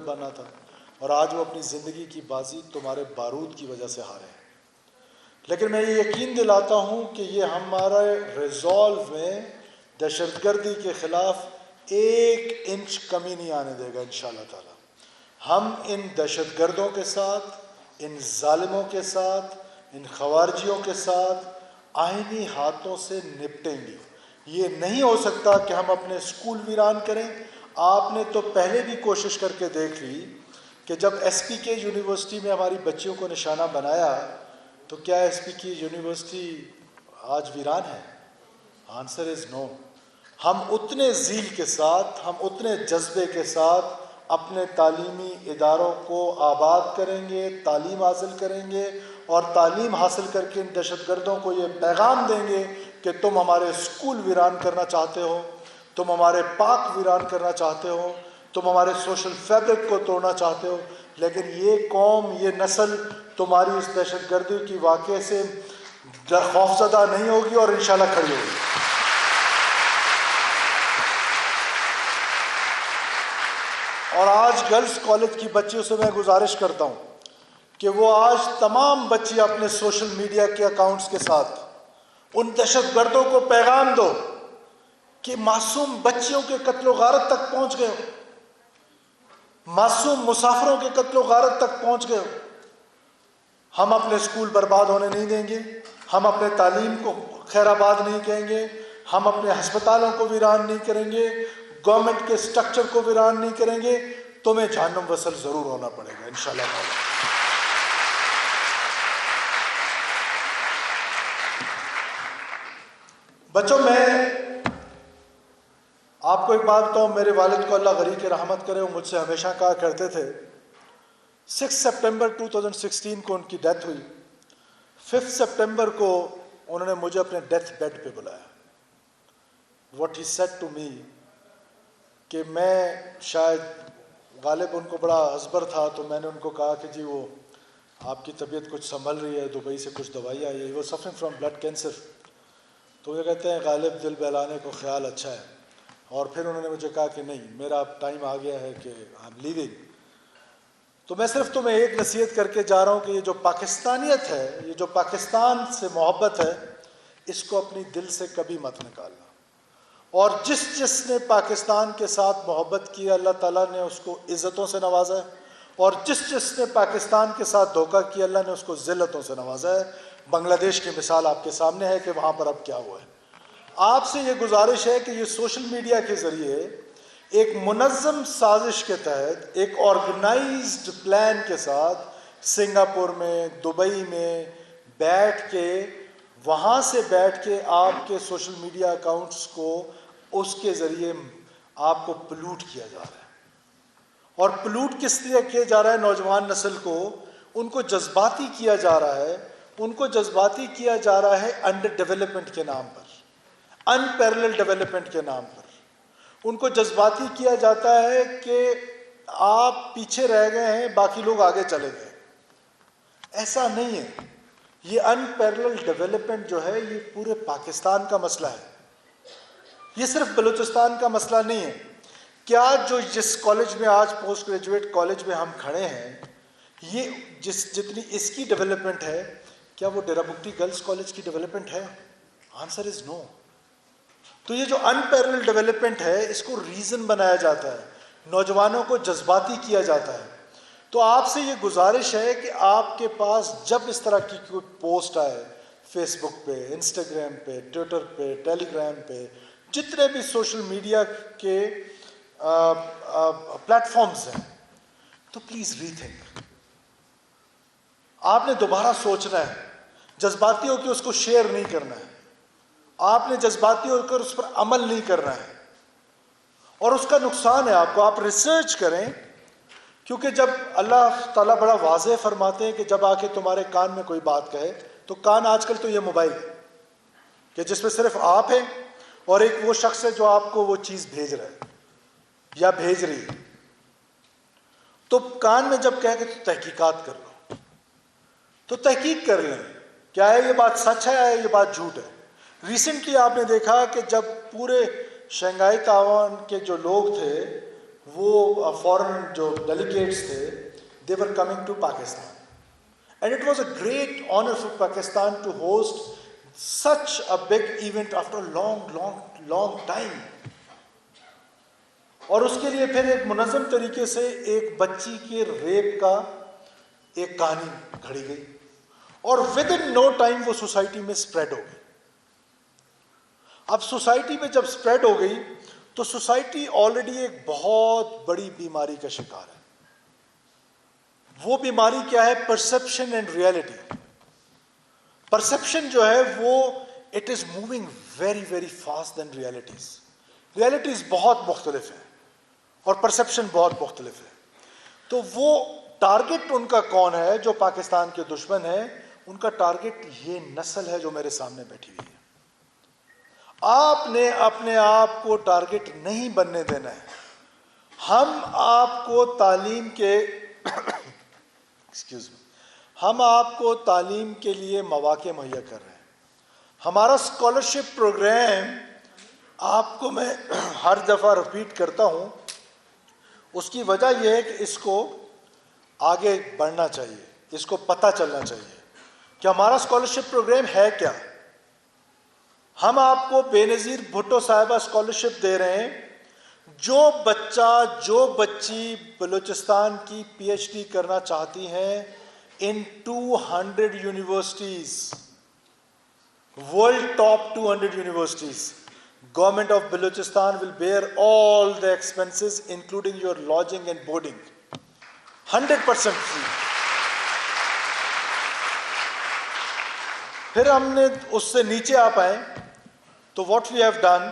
बना था और आज वो अपनी ज़िंदगी की बाजी तुम्हारे बारूद की वजह से हारे हैं। लेकिन मैं ये यकीन दिलाता हूँ कि ये हमारा रिजॉल्व में दहशतगर्दी के ख़िलाफ़ 1 इंच कमी नहीं आने देगा इंशाअल्लाह ताला। हम इन दहशतगर्दों के साथ, इन जालिमों के साथ, इन खवारजियों के साथ आईनी हाथों से निपटेंगे। ये नहीं हो सकता कि हम अपने स्कूल वीरान करें। आपने तो पहले भी कोशिश करके देख ली कि जब SPK यूनिवर्सिटी में हमारी बच्चियों को निशाना बनाया तो क्या SPK यूनिवर्सिटी आज वीरान है? Answer is no. हम उतने ज़ील के साथ, हम उतने जज्बे के साथ अपने तालीमी इदारों को आबाद करेंगे, तालीम हासिल करेंगे और तालीम हासिल करके इन दहशतगर्दों को ये पैगाम देंगे कि तुम हमारे स्कूल वीरान करना चाहते हो, तुम हमारे पाक वीरान करना चाहते हो, तुम हमारे सोशल फैब्रिक को तोड़ना चाहते हो, लेकिन ये कौम, ये नस्ल तुम्हारी इस दहशतगर्दी की वाक़े से खौफज़दा नहीं होगी और इंशाल्लाह खड़ी होगी। और आज गर्ल्स कॉलेज की बच्चियों से मैं गुजारिश करता हूँ कि वो आज तमाम बच्ची अपने सोशल मीडिया के अकाउंट्स के साथ उन दहशतगर्दों को पैगाम दो कि मासूम बच्चियों के कत्लो गारत तक पहुँच गए हो, मासूम मुसाफिरों के कत्लो गारत तक पहुँच गए हो। हम अपने स्कूल बर्बाद होने नहीं देंगे, हम अपने तालीम को खैराबाद नहीं कहेंगे, हम अपने हस्पतालों को वीरान नहीं करेंगे, गवर्नमेंट के स्ट्रक्चर को वीरान नहीं करेंगे। तुम्हें जहन्नम वसल ज़रूर होना पड़ेगा इंशाल्लाह। बच्चों, मैं आपको एक बात बताऊं, मेरे वालिद को अल्लाह गरीब की रहमत करे, वो मुझसे हमेशा कहा करते थे, 6 सितंबर 2016 को उनकी डेथ हुई। 5 सितंबर को उन्होंने मुझे अपने डेथ बेड पे बुलाया। What he said to me कि मैं शायद गालिब उनको बड़ा अजबर था, तो मैंने उनको कहा कि जी वो आपकी तबीयत कुछ संभल रही है, दुबई से कुछ दवाई आई है, वो सफरिंग फ्रॉम ब्लड कैंसर। तो ये कहते हैं गालिब दिल बहलाने को ख्याल अच्छा है। और फिर उन्होंने मुझे कहा कि नहीं, मेरा अब टाइम आ गया है कि आई एम लीविंग। तो मैं सिर्फ तुम्हें एक नसीहत करके जा रहा हूँ कि ये जो पाकिस्तानियत है, ये जो पाकिस्तान से मोहब्बत है, इसको अपनी दिल से कभी मत निकालना। और जिसने पाकिस्तान के साथ मोहब्बत की, अल्लाह ताला ने उसको इज़्ज़तों से नवाजा है, और जिसने पाकिस्तान के साथ धोखा किया, अल्लाह ने उसको ज़िल्लतों से नवाजा है। बांग्लादेश की मिसाल आपके सामने है कि वहाँ पर अब क्या हुआ है। आपसे ये गुजारिश है कि ये सोशल मीडिया के ज़रिए एक मुनज़्ज़म साजिश के तहत, एक ऑर्गेनाइज्ड प्लान के साथ सिंगापुर में, दुबई में बैठ के, वहाँ से बैठ के आपके सोशल मीडिया अकाउंट्स को उसके ज़रिए आपको पोल्यूट किया जा रहा है। और पोल्यूट किस लिए किया जा रहा है? नौजवान नस्ल को, उनको जज्बाती किया जा रहा है, उनको जज्बाती किया जा रहा है अंडर डेवलपमेंट के नाम पर, अनपैरेलल डेवलपमेंट के नाम पर। उनको जज्बाती किया जाता है कि आप पीछे रह गए हैं, बाकी लोग आगे चले गए। ऐसा नहीं है। ये अनपैरेलल डेवलपमेंट जो है, ये पूरे पाकिस्तान का मसला है, ये सिर्फ बलूचिस्तान का मसला नहीं है। क्या जो जिस कॉलेज में आज पोस्ट ग्रेजुएट कॉलेज में हम खड़े हैं, ये जितनी इसकी डेवलपमेंट है, क्या वो डेराबुक्ती गर्ल्स कॉलेज की डेवलपमेंट है? Answer is no. तो ये जो अनपैरेलल डेवलपमेंट है, इसको रीज़न बनाया जाता है, नौजवानों को जज्बाती किया जाता है। तो आपसे ये गुजारिश है कि आपके पास जब इस तरह की कोई पोस्ट आए, फेसबुक पे, इंस्टाग्राम पे, ट्विटर पे, टेलीग्राम पे, जितने भी सोशल मीडिया के प्लेटफॉर्म्स हैं, तो प्लीज़ रीथिंक। आपने दोबारा सोचना है, जज्बाती होकर उसको शेयर नहीं करना है, आपने जज्बाती होकर उस पर अमल नहीं करना है, और उसका नुकसान है आपको। आप रिसर्च करें, क्योंकि जब अल्लाह ताला बड़ा वाज़ेह फरमाते हैं कि जब आके तुम्हारे कान में कोई बात कहे, तो कान आजकल तो ये मोबाइल है कि जिसमें सिर्फ आप हैं और एक वो शख्स है जो आपको वो चीज़ भेज रहा है या भेज रही है। तो कान में जब कहे कि तो तहकीकात कर लो, तो तहकीक कर लें, क्या है ये बात सच है या ये बात झूठ है। रिसेंटली आपने देखा कि जब पूरे शंघाई तावान के जो लोग थे वो फॉरेन जो डेलीगेट्स थे, they were coming to Pakistan, and it was a great honour for Pakistan to host such a big event after a long time. और उसके लिए फिर एक मुनज़्ज़म तरीके से एक बच्ची के रेप का एक कहानी घड़ी गई, और विद इन नो टाइम वो सोसाइटी में स्प्रेड हो गई। अब सोसाइटी में जब स्प्रेड हो गई तो सोसाइटी ऑलरेडी एक बहुत बड़ी बीमारी का शिकार है। वो बीमारी क्या है? Perception and reality. परसेप्शन जो है वो it is moving very very fast then realities. Realities बहुत मुख्तलिफ है और परसेप्शन बहुत मुख्तलिफ है। तो वो टारगेट उनका कौन है जो पाकिस्तान के दुश्मन है? उनका टारगेट ये नस्ल है जो मेरे सामने बैठी हुई है। आपने अपने आप को टारगेट नहीं बनने देना है। हम आपको तालीम के एक्सक्यूज मी, हम आपको तालीम के लिए मौके मुहैया कर रहे हैं। हमारा स्कॉलरशिप प्रोग्राम, आपको मैं हर दफ़ा रिपीट करता हूँ, उसकी वजह यह है कि इसको आगे बढ़ना चाहिए, इसको पता चलना चाहिए कि हमारा स्कॉलरशिप प्रोग्राम है क्या। हम आपको बेनज़ीर भुट्टो साहिबा स्कॉलरशिप दे रहे हैं। जो बच्चा, जो बच्ची बलूचिस्तान की PhD करना चाहती हैं in 200 universities, world top 200 universities, government of Balochistan will bear all the expenses including your lodging and boarding, 100% free. फिर हमने उससे नीचे आ पाए तो what we have done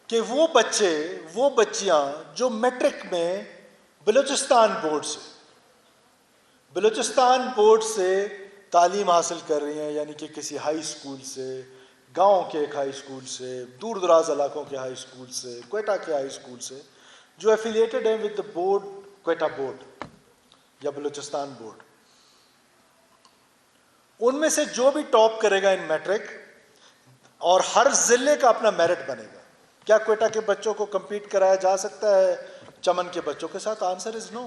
कि वो बच्चे, वो बच्चियां जो मैट्रिक में बलूचिस्तान बोर्ड से तालीम हासिल कर रही हैं, यानी कि किसी हाई स्कूल से, गांव के एक हाई स्कूल से, दूर दराज इलाकों के हाई स्कूल से, क्वेटा के हाई स्कूल से, जो एफिलिएटेड हैं with the board, Quetta board या बलूचिस्तान बोर्ड, उनमें से जो भी टॉप करेगा इन मैट्रिक, और हर जिले का अपना मेरिट बनेगा। क्या क्वेटा के बच्चों को कंपीट कराया जा सकता है चमन के बच्चों के साथ? Answer is no.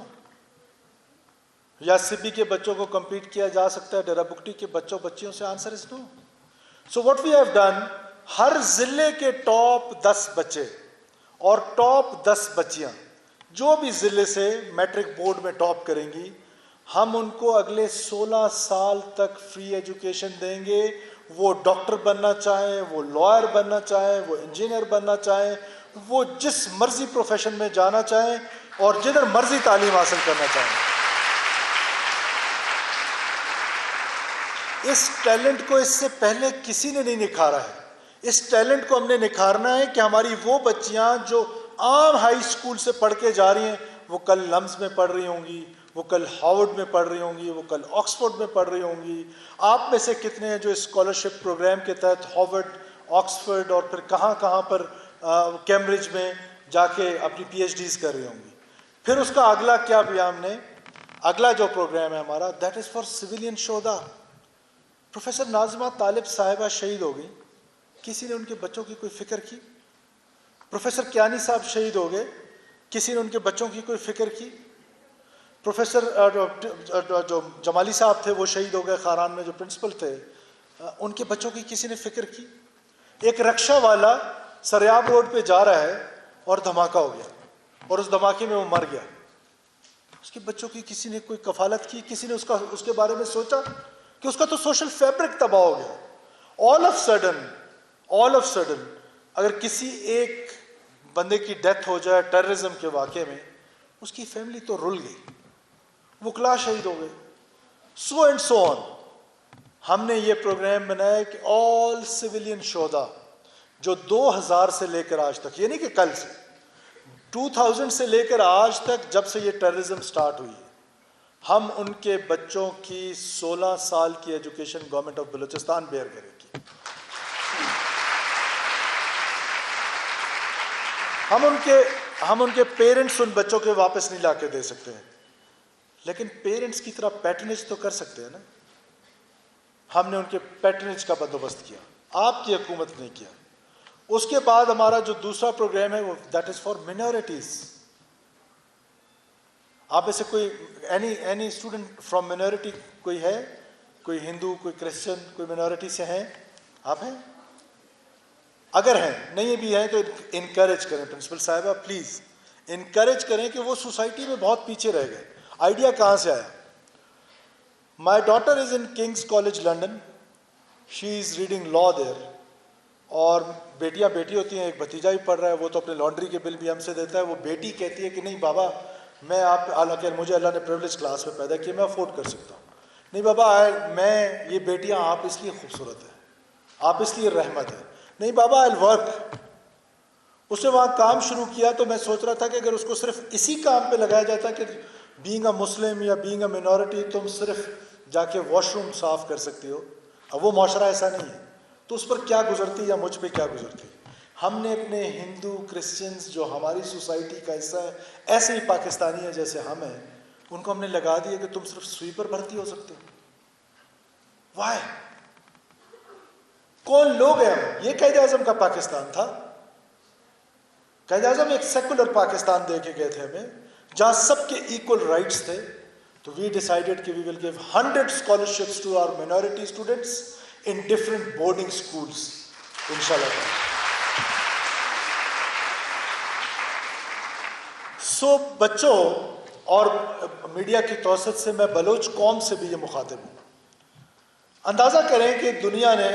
या सिब्बी के बच्चों को कंपीट किया जा सकता है डेराबुक्टी के बच्चों बच्चियों से? Answer is no. So what we have done, हर जिले के टॉप 10 बच्चे और टॉप 10 बच्चियां जो भी जिले से मैट्रिक बोर्ड में टॉप करेंगी, हम उनको अगले 16 साल तक फ्री एजुकेशन देंगे। वो डॉक्टर बनना चाहें, वो लॉयर बनना चाहें, वो इंजीनियर बनना चाहें, वो जिस मर्जी प्रोफेशन में जाना चाहें और जिधर मर्जी तालीम हासिल करना चाहें। इस टैलेंट को इससे पहले किसी ने नहीं निखारा है। इस टैलेंट को हमने निखारना है कि हमारी वो बच्चियां जो आम हाई स्कूल से पढ़ के जा रही हैं, वो कल लम्स में पढ़ रही होंगी, वो कल हार्वर्ड में पढ़ रही होंगी, वो कल ऑक्सफोर्ड में पढ़ रही होंगी। आप में से कितने हैं जो इस स्कॉलरशिप प्रोग्राम के तहत हार्वर्ड, ऑक्सफोर्ड और फिर कहाँ कहाँ पर कैम्ब्रिज में जाके अपनी PhDs कर रही होंगी? फिर उसका अगला क्या भी हमने, अगला जो प्रोग्राम है हमारा, दैट इज़ फॉर सिविलियन शोधा। प्रोफेसर नाज़िमा तालिब साहिबा शहीद हो गई, किसी ने उनके बच्चों की कोई फिक्र की? प्रोफेसर कियानी साहब शहीद हो गए, किसी ने उनके बच्चों की कोई फिक्र की? प्रोफेसर जो जमाली साहब थे वो शहीद हो गए खारान में, जो प्रिंसिपल थे, उनके बच्चों की किसी ने फिक्र की? एक रक्षा वाला सरयाब रोड पे जा रहा है और धमाका हो गया और उस धमाके में वो मर गया, उसके बच्चों की किसी ने कोई कफालत की? किसी ने उसके बारे में सोचा कि उसका तो सोशल फैब्रिक तबाह हो गया। ऑल ऑफ सडन अगर किसी एक बंदे की डेथ हो जाए टेररिज्म के वाक़े में, उसकी फैमिली तो रुल गई, वकला शहीद हो गए, सो एंड सो ऑन। हमने ये प्रोग्राम बनाया कि ऑल सिविलियन शोधा जो 2000 से लेकर आज तक, यानी कि कल से 2000 से लेकर आज तक, जब से ये टेररिज्म स्टार्ट हुई है, हम उनके बच्चों की 16 साल की education government of Balochistan bear करेगी। हम उनके पेरेंट्स उन बच्चों के वापस नहीं लाके दे सकते हैं, लेकिन पेरेंट्स की तरह पैटर्नेज तो कर सकते हैं ना। हमने उनके पैटर्नेज का बंदोबस्त किया, आपकी हुकूमत ने किया। उसके बाद हमारा जो दूसरा प्रोग्राम है वो दैट इज फॉर मिनॉरिटीज। आप में से कोई एनी स्टूडेंट फ्रॉम मिनॉरिटी कोई है? कोई हिंदू, कोई क्रिश्चियन, कोई मिनॉरिटी से हैं? आप हैं? अगर हैं, नहीं भी हैं तो इनकरेज करें। प्रिंसिपल साहिबा प्लीज इनकरेज करें कि वो सोसाइटी में बहुत पीछे रह गए। आइडिया कहाँ से आया? My daughter is in King's College London, she is reading law there. और बेटियां बेटी होती हैं, एक भतीजा भी पढ़ रहा है, वो तो अपने लॉन्ड्री के बिल भी हमसे देता है। वो बेटी कहती है कि नहीं बाबा, मैं आप, हालांकि मुझे अल्लाह ने प्रिविलेज क्लास में पैदा किया, मैं अफोर्ड कर सकता हूँ। नहीं बाबा, मैं ये बेटियां आप इसलिए खूबसूरत है, आप इसलिए रहमत है। नहीं बाबा, आई वर्क। उसने वहाँ काम शुरू किया तो मैं सोच रहा था कि अगर उसको सिर्फ इसी काम पे लगाया जाता कि बीइंग अ मुस्लिम या बीइंग अ मिनॉरिटी तुम सिर्फ जाके वॉशरूम साफ कर सकती हो, अब वो माशरा ऐसा नहीं है, तो उस पर क्या गुजरती या मुझ पे क्या गुजरती। हमने अपने हिंदू क्रिश्चियंस जो हमारी सोसाइटी का हिस्सा है, ऐसे ही पाकिस्तानी है जैसे हम हैं, उनको हमने लगा दिया कि तुम सिर्फ स्वीपर भर्ती हो सकते हो। वाई? कौन लोग हैं हम? ये कायदे आजम का पाकिस्तान था। कायदे आजम एक सेकुलर पाकिस्तान दे के गए थे हमें, जहां सबके इक्वल राइट्स थे। तो वी डिसाइडेड कि we will give 100 scholarships to our minority students in different boarding schools, इंशाल्लाह। सो बच्चों और मीडिया की तौसत से मैं बलोच कौम से भी ये मुखातिब हूं। अंदाजा करें कि दुनिया ने